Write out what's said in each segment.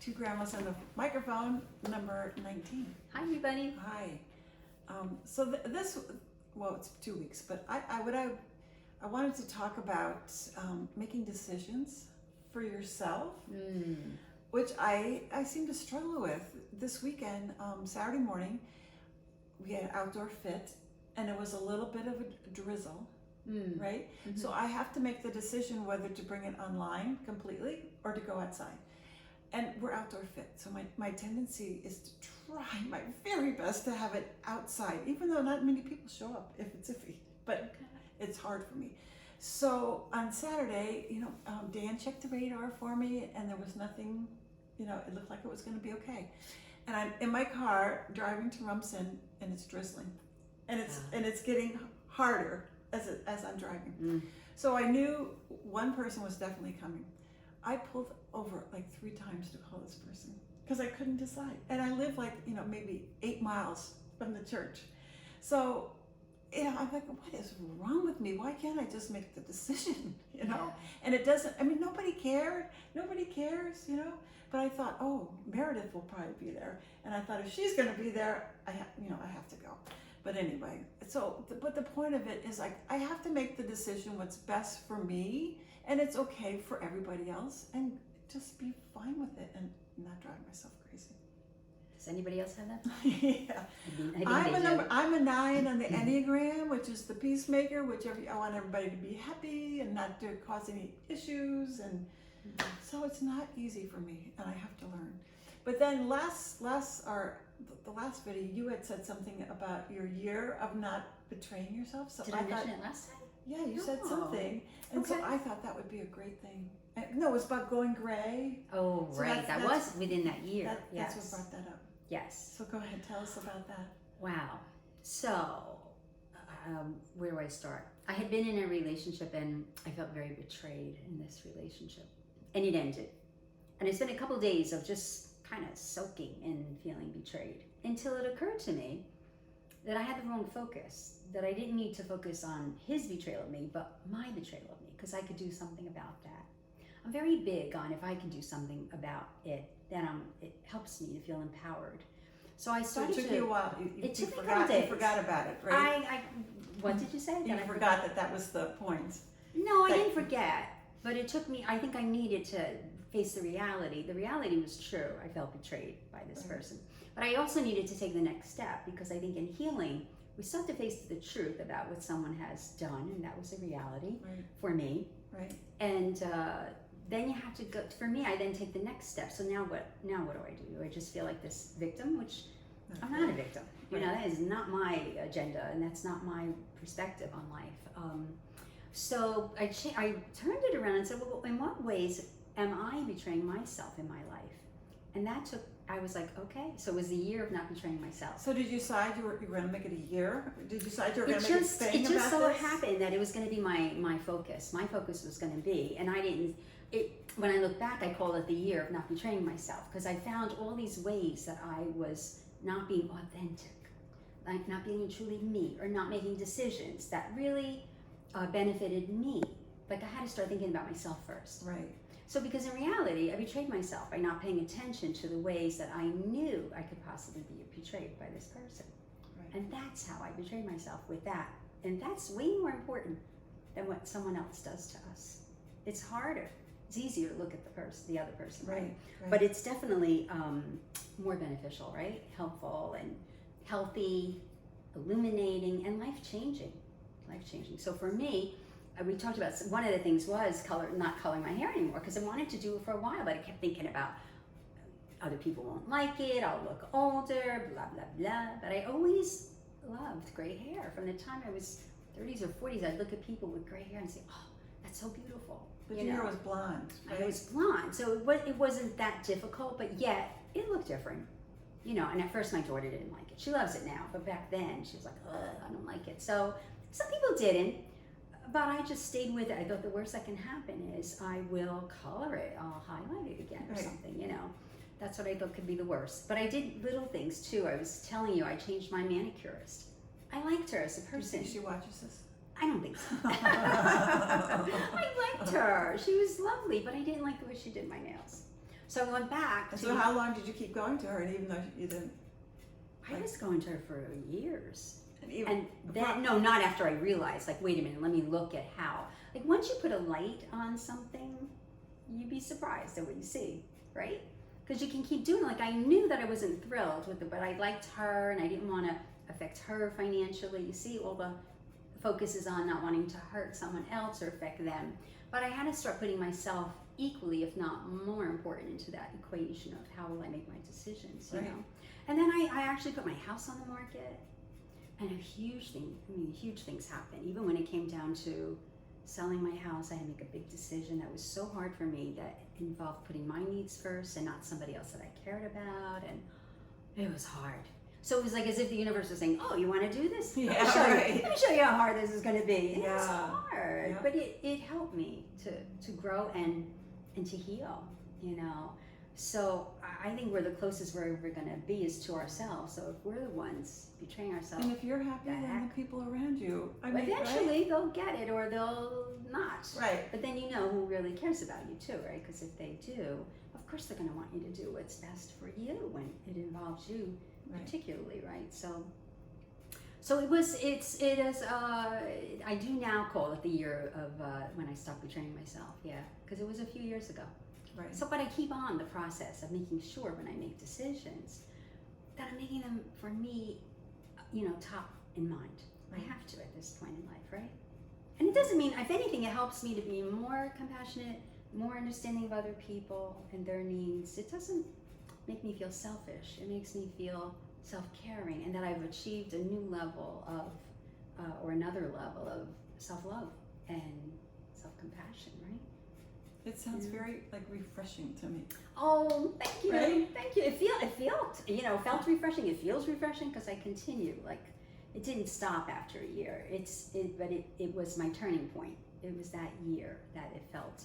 Two Grandmas on the Microphone, number 19. Hi, everybody. Hi. So well, it's 2 weeks, but I wanted to talk about making decisions for yourself, which I seem to struggle with. This weekend, Saturday morning, we had outdoor fit, and it was a little bit of a drizzle, right? Mm-hmm. So I have to make the decision whether to bring it online completely or to go outside. And we're outdoor fit, so my tendency is to try my very best to have it outside, even though not many people show up if it's iffy, but it's hard for me. So on Saturday, Dan checked the radar for me, and there was nothing, it looked like it was going to be okay. And I'm in my car driving to Rumson, and it's drizzling, and it's getting harder as I'm driving. So I knew one person was definitely coming. I pulled over like 3 times to call this person because I couldn't decide. And I live like, maybe 8 miles from the church. So, I'm like, what is wrong with me? Why can't I just make the decision, And it doesn't, nobody cared. Nobody cares, But I thought, oh, Meredith will probably be there. And I thought if she's going to be there, I have to go. But anyway, but the point of it is like, I have to make the decision what's best for me. And it's okay for everybody else, and just be fine with it and not drive myself crazy. Does anybody else have that? Yeah. I'm a 9 on the Enneagram, which is the peacemaker, which I want everybody to be happy and not to cause any issues, and so it's not easy for me, and I have to learn. But then the last video, you had said something about your year of not betraying yourself. So Did I mention it last time? Yeah, you said something, and so I thought that would be a great thing. No, it was about going gray. Oh, so right, that was within that year. That's what brought that up. Yes. So go ahead, tell us about that. Wow. So, where do I start? I had been in a relationship, and I felt very betrayed in this relationship, and it ended. And I spent a couple of days of just kind of soaking and feeling betrayed until it occurred to me that I had the wrong focus, that I didn't need to focus on his betrayal of me, but my betrayal of me, because I could do something about that. I'm very big on if I can do something about it, then it helps me to feel empowered. So I started to... It took you a while. It took me a couple days. You forgot about it, right? What did you say? You forgot that was the point. No, I didn't forget, but it took me, I think I needed to face the reality. The reality was true. I felt betrayed by this person. But I also needed to take the next step, because I think in healing, we still have to face the truth about what someone has done, and that was a reality for me. Right. And then you have to go. For me, I then take the next step. So now what? Now what do I do? Do I just feel like this victim, which I'm not a victim. That is not my agenda, and that's not my perspective on life. So I turned it around and said, well, in what ways am I betraying myself in my life? And I was like, okay. So it was the year of not betraying myself. So did you decide you were going to make it a year? Did you decide you were going to make a thing about this? It just so happened that it was going to be my focus. My focus was going to be, and I didn't, when I look back, I call it the year of not betraying myself, because I found all these ways that I was not being authentic, like not being truly me, or not making decisions that really benefited me. Like I had to start thinking about myself first. Right. So because in reality, I betrayed myself by not paying attention to the ways that I knew I could possibly be betrayed by this person. Right. And that's how I betrayed myself with that. And that's way more important than what someone else does to us. It's harder. It's easier to look at the other person, right? But it's definitely more beneficial, right? Helpful and healthy, illuminating, and life-changing. Life-changing. So for me, we talked about, one of the things was not coloring my hair anymore, because I wanted to do it for a while, but I kept thinking about other people won't like it, I'll look older, blah, blah, blah. But I always loved gray hair. From the time I was 30s or 40s, I'd look at people with gray hair and say, oh, that's so beautiful. But your hair was blonde, right? I was blonde, so it wasn't that difficult, but yet it looked different. And at first my daughter didn't like it. She loves it now, but back then she was like, ugh, I don't like it. So some people didn't. But I just stayed with it. I thought the worst that can happen is I will color it, I'll highlight it again or something, That's what I thought could be the worst. But I did little things too. I was telling you, I changed my manicurist. I liked her as a person. You think she watches this? I don't think so. I liked her. She was lovely, but I didn't like the way she did my nails. So I went back. And so how long did you keep going to her? And even though you didn't, I was going to her for years. and then, no, not after I realized, like, wait a minute, let me look at how. Like, once you put a light on something, you'd be surprised at what you see, right? Because you can keep doing it. Like, I knew that I wasn't thrilled with it, but I liked her and I didn't want to affect her financially. You see, all the focus is on not wanting to hurt someone else or affect them. But I had to start putting myself equally, if not more important, into that equation of how will I make my decisions, you know? And then I actually put my house on the market, and huge things happened. Even when it came down to selling my house, I had to make a big decision that was so hard for me, that involved putting my needs first and not somebody else that I cared about, and it was hard. So it was like as if the universe was saying, oh, you want to do this? Yeah, Let me show you how hard this is going to be. And it was hard, Yeah. but it helped me to grow and to heal, you know. So I think we're the closest we're ever going to be is to ourselves. So if we're the ones betraying ourselves, and if you're happy, then the people around you, eventually they'll get it or they'll not. Right. But then you know who really cares about you too, right? Because if they do, of course they're going to want you to do what's best for you when it involves you particularly, right? So it is. I do now call it the year of when I stopped betraying myself. Yeah, because it was a few years ago. Right. So, but I keep on the process of making sure when I make decisions that I'm making them for me, you know, top in mind. Right. I have to at this point in life, right? And it doesn't mean, if anything, it helps me to be more compassionate, more understanding of other people and their needs. It doesn't make me feel selfish. It makes me feel self-caring, and that I've achieved a new level of, or another level of self-love and self-compassion, right? It sounds very like refreshing to me. Oh, thank you, Right? thank you. Felt refreshing. It feels refreshing because I continue. Like, it didn't stop after a year. But it was my turning point. It was that year that it felt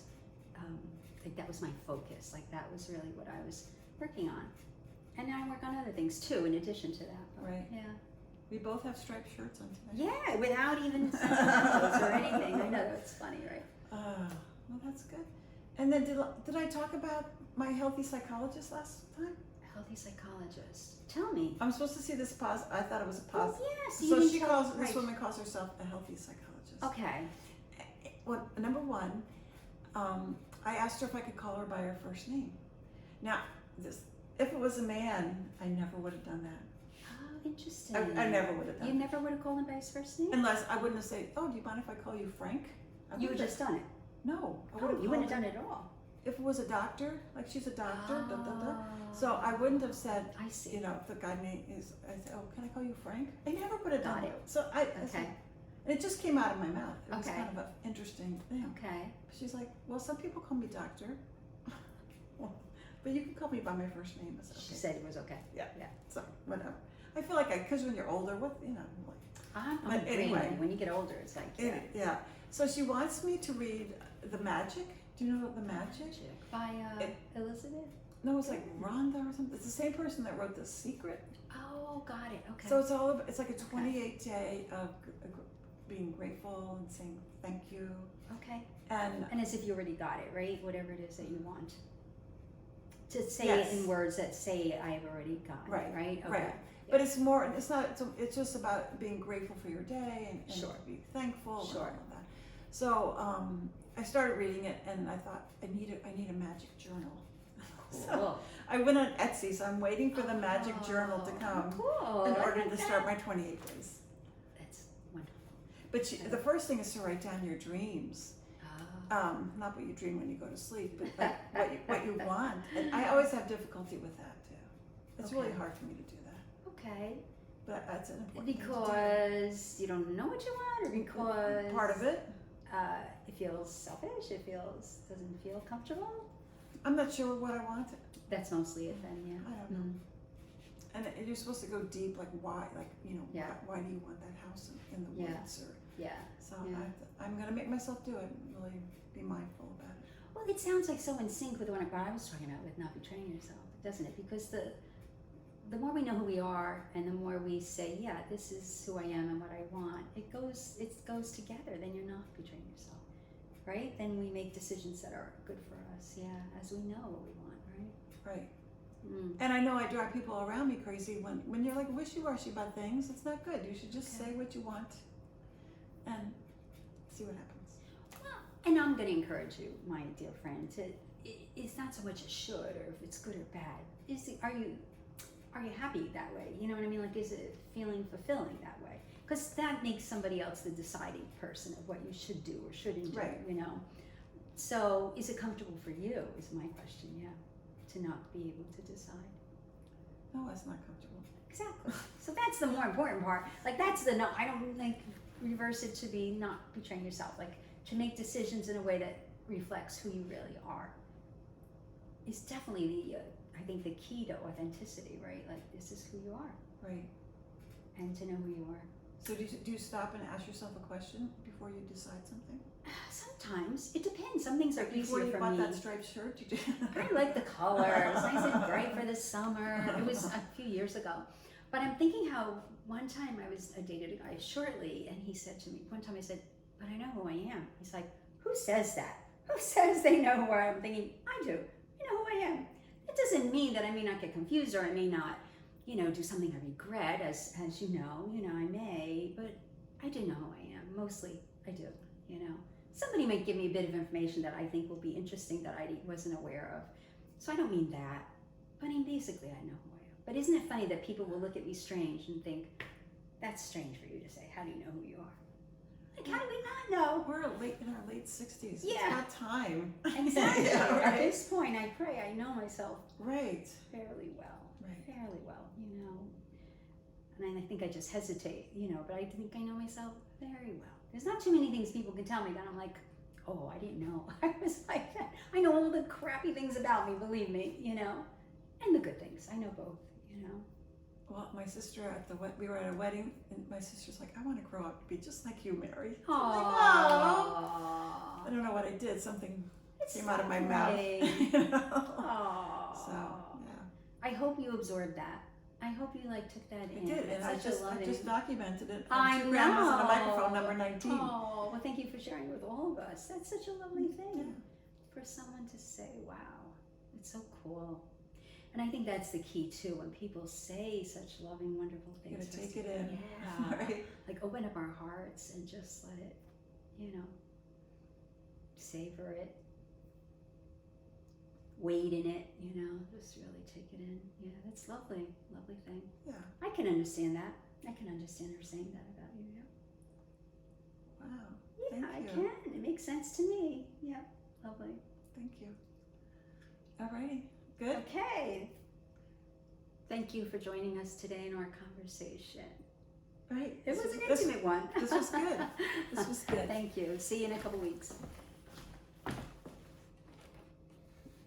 like that was my focus. Like that was really what I was working on. And now I work on other things too, in addition to that. But, Right. yeah. We both have striped shirts on today. Yeah, without even sentimentals or anything. I know, that's funny, right? Well, that's good. And then did I talk about my healthy psychologist last time? Healthy psychologist. Tell me. I'm supposed to see this I thought it was a pause. Oh, yes. So you she tell- calls, right. this woman calls herself a healthy psychologist. Okay. Well, number one, I asked her if I could call her by her first name. Now, if it was a man, I never would have done that. Oh, interesting. I never would have done You that. never would have called him by his first name? Unless I wouldn't have said, oh, do you mind if I call you Frank? You would just done it. No. You wouldn't have done it at all. If it was a doctor, like she's a doctor, So I wouldn't have said, I see. you know, if the guy name is, I said, oh, can I call you Frank? I never would have done Got it. it. So I said, and it just came out of my mouth. It was Okay. kind of an interesting thing. Okay. She's like, well, some people call me doctor. Well, but you can call me by my first name. I said, okay. She said it was okay. Yeah. Yeah. So whatever. I feel like because when you're older, like, I'm But agreeing. anyway. When you get older, it's like, yeah. So she wants me to read The Magic. Do you know The Magic? By Elizabeth? No, it's like Rhonda or something. It's the same person that wrote The Secret. Oh, got it. Okay. So it's all about, it's like a 28-day of being grateful and saying thank you. Okay. And as if you already got it, right? Whatever it is that you want. To say Yes. it in words that say I've already gotten Right, it, right? Okay. right. But it's more, it's not, it's just about being grateful for your day and Sure. be thankful Sure. and all of that. So I started reading it and I thought, I need a magic journal. So Cool. I went on Etsy, so I'm waiting for the magic journal to come Cool. in I order like to that. start my 28 days. That's wonderful. But the first thing is to write down your dreams. Oh. Not what you dream when you go to sleep, but like what you want. And I always have difficulty with that too. It's really Okay. hard for me to do that. Okay. But that's an important thing to do. Because you don't know what you want, or because Part of it. It feels selfish. Doesn't feel comfortable. I'm not sure what I want. That's mostly it then, yeah. I don't know. And you're supposed to go deep, like why, Yeah. why do you want that house in the Yeah. woods? Or Yeah. so Yeah. I'm gonna make myself do it and really be mindful about it. Well, it sounds like so in sync with what I was talking about with not betraying yourself, doesn't it? Because the more we know who we are, and the more we say, yeah, this is who I am and what I want, it goes together. Then you're not betraying yourself. right? Then we make decisions that are good for us, as we know what we want, right? Right. Mm. And I know I drive people around me crazy when you're like wishy-washy about things. It's not good. You should just say what you want and see what happens. Well, and I'm going to encourage you, my dear friend, it's not so much a should or if it's good or bad. Are you happy that way? You know what I mean? Like, is it feeling fulfilling that way? Because that makes somebody else the deciding person of what you should do or shouldn't do, Right. you know? So is it comfortable for you is my question, to not be able to decide. No, that's not comfortable. Exactly. So that's the more important part. Like, that's the no, I don't like reverse it to be not betraying yourself. Like, to make decisions in a way that reflects who you really are is definitely I think the key to authenticity, right? Like, this is who you are. Right. And to know who you are. So do you stop and ask yourself a question before you decide something? Sometimes. It depends. Some things are Before easier you for bought me. that striped shirt, you did. I like the color. It was nice and bright for the summer. It was a few years ago. But I'm thinking how one time I dated a guy shortly, and he said to me, one time I said, but I know who I am. He's like, who says that? Who says they know who I am? I'm thinking, I do. I know who I am. It doesn't mean that I may not get confused or I may not, do something I regret, as you know, I may, but I do know who I am. Mostly I do, Somebody might give me a bit of information that I think will be interesting that I wasn't aware of. So I don't mean that, but basically I know who I am. But isn't it funny that people will look at me strange and think, that's strange for you to say. How do you know who you are? Like, how do we not know? We're in our late 60s. Yeah. It's not time. Exactly. Yeah, right? At this point, I pray I know myself Right. fairly well. Right. Fairly well, And I think I just hesitate, but I think I know myself very well. There's not too many things people can tell me that I'm like, oh, I didn't know. I was like that. I know all the crappy things about me, believe me, and the good things. I know both, Well, my sister we were at a wedding, and my sister's like, I want to grow up to be just like you, Mary. Aww. I'm like, oh. I don't know what I did. Something came out of my mouth. Aww. So, yeah. I hope you absorbed that. I hope you took that in. I did, and I just documented it on I 2 grams on a know. microphone number 19. Oh, well, thank you for sharing with all of us. That's such a lovely thing Yeah. for someone to say, wow, it's so cool. And I think that's the key too, when people say such loving, wonderful You things. gotta take it in. Yeah. Right. Like, open up our hearts and just let it, savor it. Wade in it, just really take it in. Yeah, that's lovely, lovely thing. Yeah. I can understand that. I can understand her saying that about you. Yeah. Wow. Yeah, Thank I you. can. It makes sense to me. Yeah, lovely. Thank you. Alrighty. Good. Okay. Thank you for joining us today in our conversation. Right. It was an intimate one. This was good. This was good. Thank you. See you in a couple weeks.